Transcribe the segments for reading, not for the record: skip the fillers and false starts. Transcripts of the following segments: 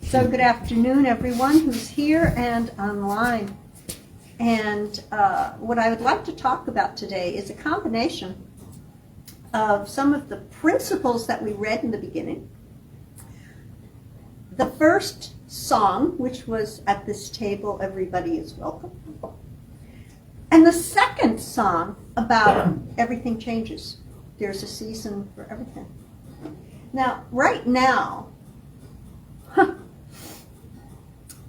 So good afternoon, everyone who's here and online. And what I would like to talk about today is a combination of some of the principles that we read in the beginning. The first song, which was "At This Table, Everybody is Welcome." And the second song about everything changes. There's a season for everything. Now, right now,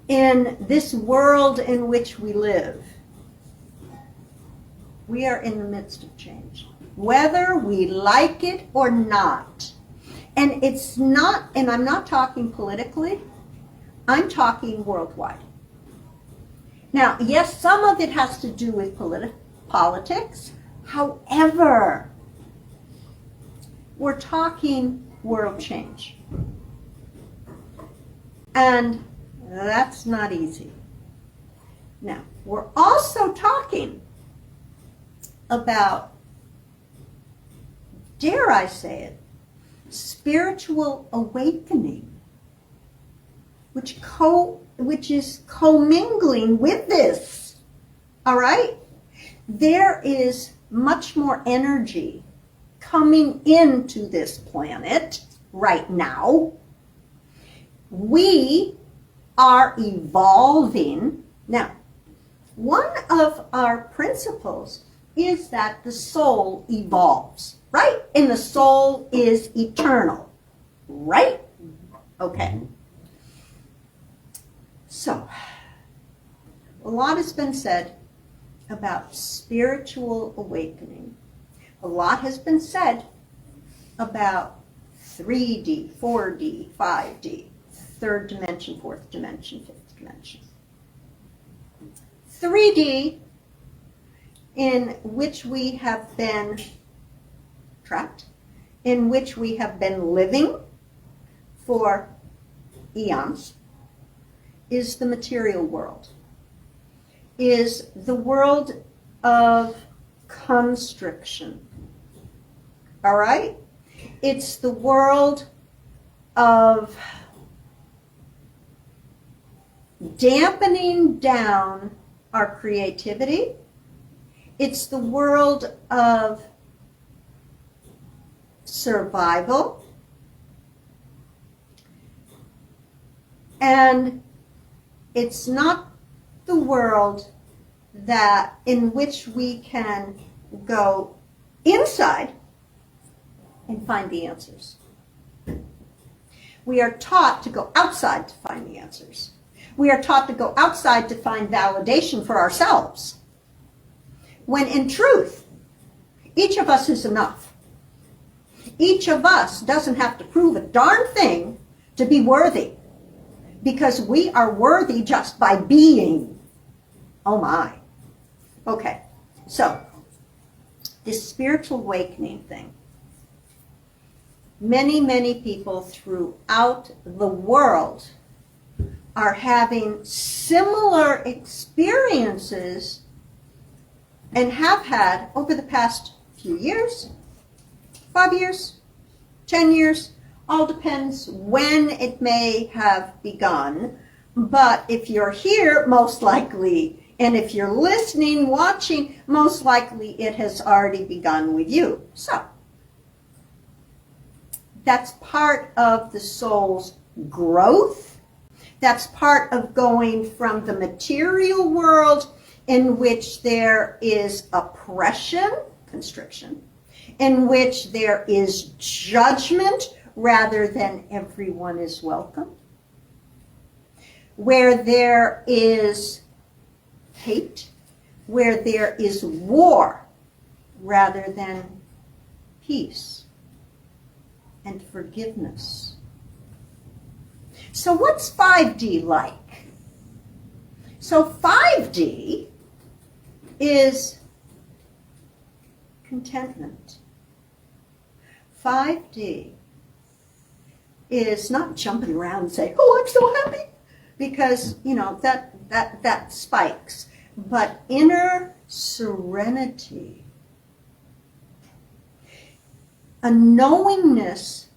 in this world in which we live, we are in the midst of change, whether we like it or not. And it's not, and I'm not talking politically, I'm talking worldwide. Now, yes, some of it has to do with politics. However, we're talking world change. And that's not easy. Now, we're also talking about, dare I say it, spiritual awakening, which is commingling with this. All right? There is much more energy coming into this planet right now. We are evolving. Now, one of our principles is that the soul evolves, right? And the soul is eternal, right? Okay. So, a lot has been said about spiritual awakening. A lot has been said about 3D, 4D, 5D. Third dimension, fourth dimension, fifth dimension. 3D, in which we have been trapped, in which we have been living for eons, is the material world, is the world of constriction. All right? It's the world of dampening down our creativity. It's the world of survival. And it's not the world in which we can go inside and find the answers. We are taught to go outside to find the answers. We are taught to go outside to find validation for ourselves. When in truth, each of us is enough. Each of us doesn't have to prove a darn thing to be worthy, because we are worthy just by being. Oh my. Okay, so this spiritual awakening thing. Many, many people throughout the world are having similar experiences and have had over the past few years, 5 years, 10 years, all depends when it may have begun. But if you're here, most likely, and if you're listening, watching, most likely it has already begun with you. So, that's part of the soul's growth. That's part of going from the material world in which there is oppression, constriction, in which there is judgment rather than everyone is welcome, where there is hate, where there is war rather than peace and forgiveness. So what's 5D like? So 5D is contentment. 5D is not jumping around and saying, "Oh, I'm so happy," because, that spikes. But inner serenity, a knowingness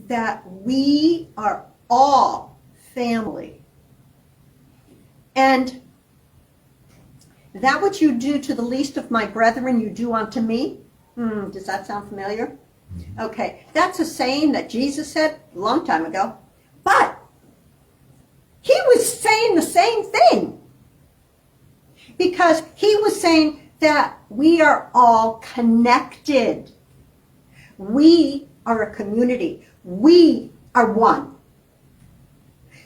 that we are all family. And that which you do to the least of my brethren, you do unto me. Does that sound familiar? Okay, that's a saying that Jesus said a long time ago. But he was saying the same thing. Because he was saying that we are all connected. We are a community. We are one.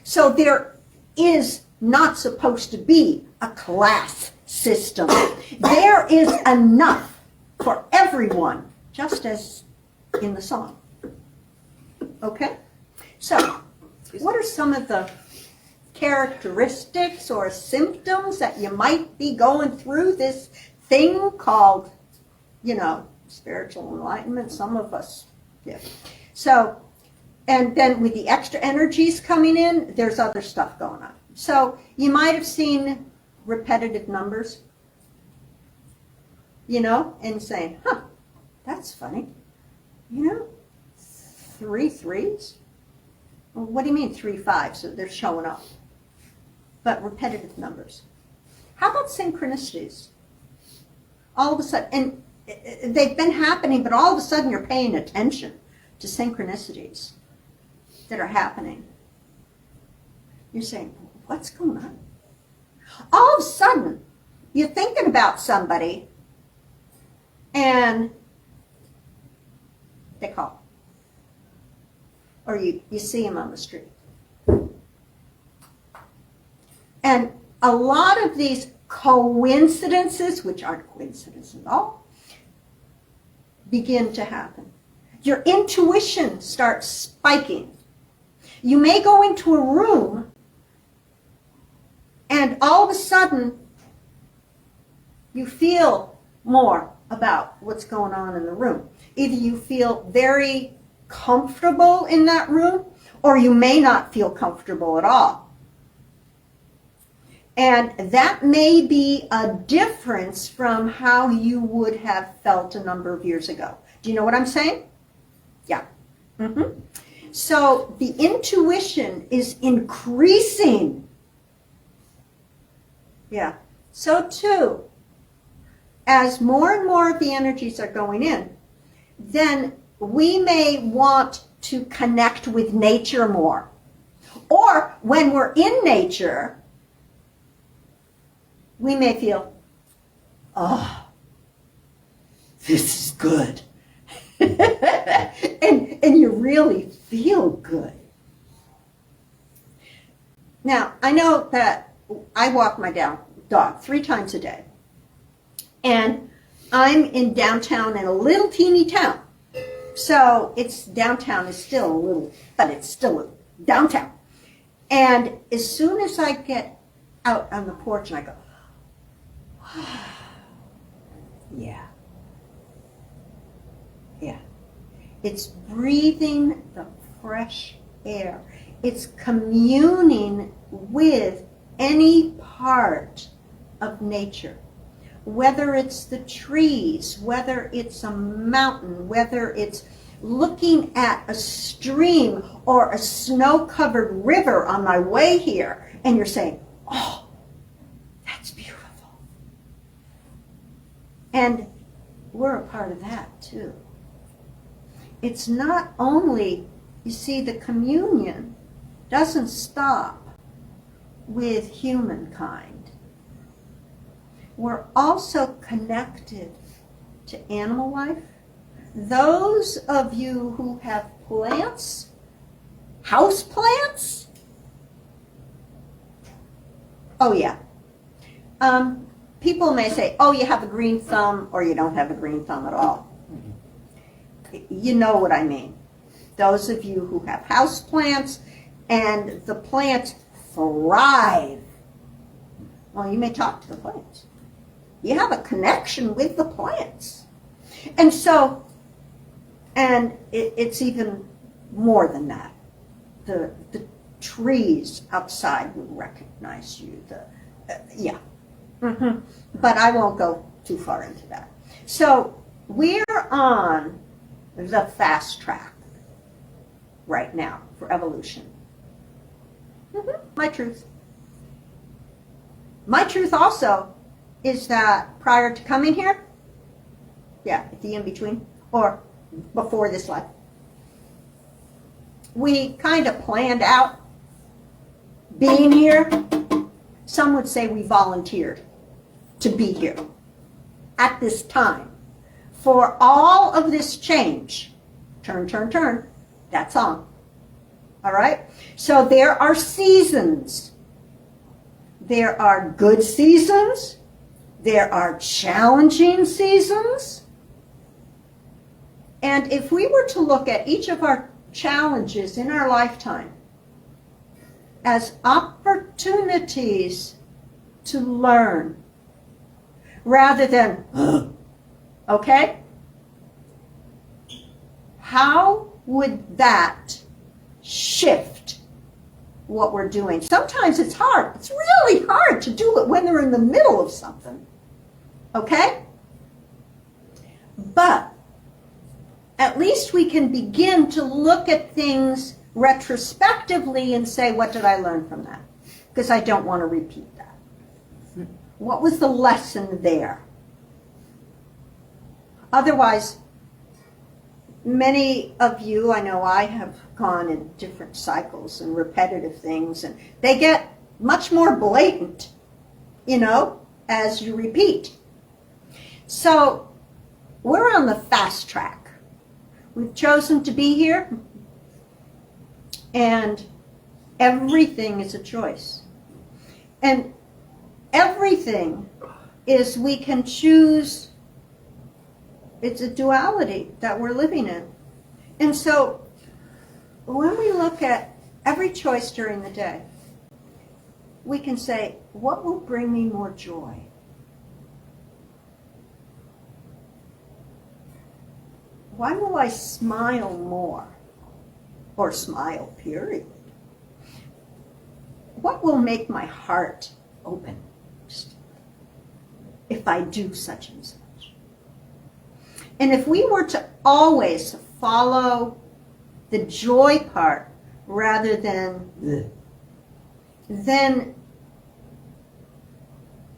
So there is not supposed to be a class system. There is enough for everyone, just as in the song. Okay? So, what are some of the characteristics or symptoms that you might be going through this thing called, spiritual enlightenment? Some of us, yeah. So, and then with the extra energies coming in, there's other stuff going on. So, you might have seen repetitive numbers, and saying, that's funny. 3 3s? Well, what do you mean 3 5s? So they're showing up. But repetitive numbers. How about synchronicities? All of a sudden, and they've been happening, but all of a sudden you're paying attention to synchronicities that are happening. You're saying, what's going on? All of a sudden, you're thinking about somebody, and they call. Or you see them on the street. And a lot of these coincidences, which aren't coincidences at all, begin to happen. Your intuition starts spiking. You may go into a room and all of a sudden you feel more about what's going on in the room. Either you feel very comfortable in that room, or you may not feel comfortable at all. And that may be a difference from how you would have felt a number of years ago. Do you know what I'm saying? Yeah. So the intuition is increasing. Yeah. So too, as more and more of the energies are going in, then we may want to connect with nature more. Or when we're in nature, we may feel, oh, this is good. and you really feel good. Now, I know that I walk my dog 3 times a day. And I'm in downtown in a little teeny town. So downtown is still a little, but it's still downtown. And as soon as I get out on the porch and I go, yeah. It's breathing the fresh air. It's communing with any part of nature. Whether it's the trees, whether it's a mountain, whether it's looking at a stream or a snow-covered river on my way here, and you're saying, oh, that's beautiful. And we're a part of that too. It's not only, you see, the communion doesn't stop with humankind. We're also connected to animal life. Those of you who have plants, house plants, oh yeah. People may say, oh, you have a green thumb, or you don't have a green thumb at all. You know what I mean. Those of you who have house plants and the plants thrive. Well, you may talk to the plants. You have a connection with the plants. And so, and it's even more than that. The trees outside will recognize you. Yeah. But I won't go too far into that. So we're on the fast track right now for evolution. My truth. My truth also is that prior to coming here, at the in-between, or before this life, we kind of planned out being here. Some would say we volunteered to be here at this time for all of this change. Turn, turn, turn. That's on. All right? So there are seasons. There are good seasons. There are challenging seasons. And if we were to look at each of our challenges in our lifetime as opportunities to learn rather than, okay? How would that shift what we're doing? Sometimes it's hard. It's really hard to do it when they're in the middle of something, okay? But at least we can begin to look at things retrospectively and say, what did I learn from that? Because I don't want to repeat that. What was the lesson there? Otherwise, many of you, I know I have gone in different cycles and repetitive things, and they get much more blatant, as you repeat. So we're on the fast track. We've chosen to be here, and everything is a choice. And everything is we can choose. It's a duality that we're living in. And so when we look at every choice during the day, we can say, what will bring me more joy? Why will I smile more? Or smile, period. What will make my heart open if I do such and such? And if we were to always follow the joy part rather than then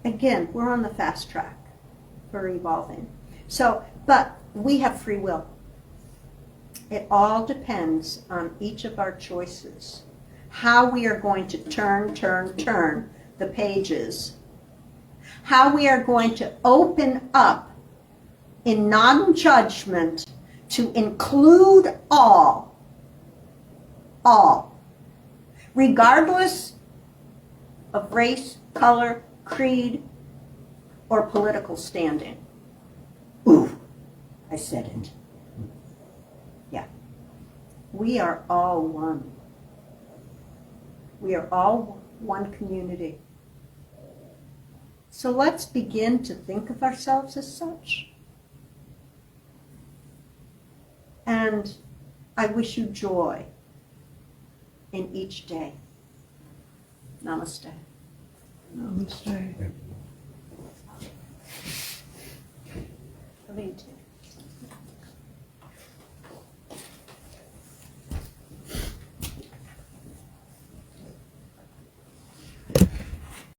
again, we're on the fast track for evolving. So, but we have free will. It all depends on each of our choices. How we are going to turn the pages. How we are going to open up in non-judgment to include all, regardless of race, color, creed, or political standing. Ooh, I said it. Yeah. We are all one. We are all one community. So let's begin to think of ourselves as such. And I wish you joy in each day. Namaste. Namaste. Me too.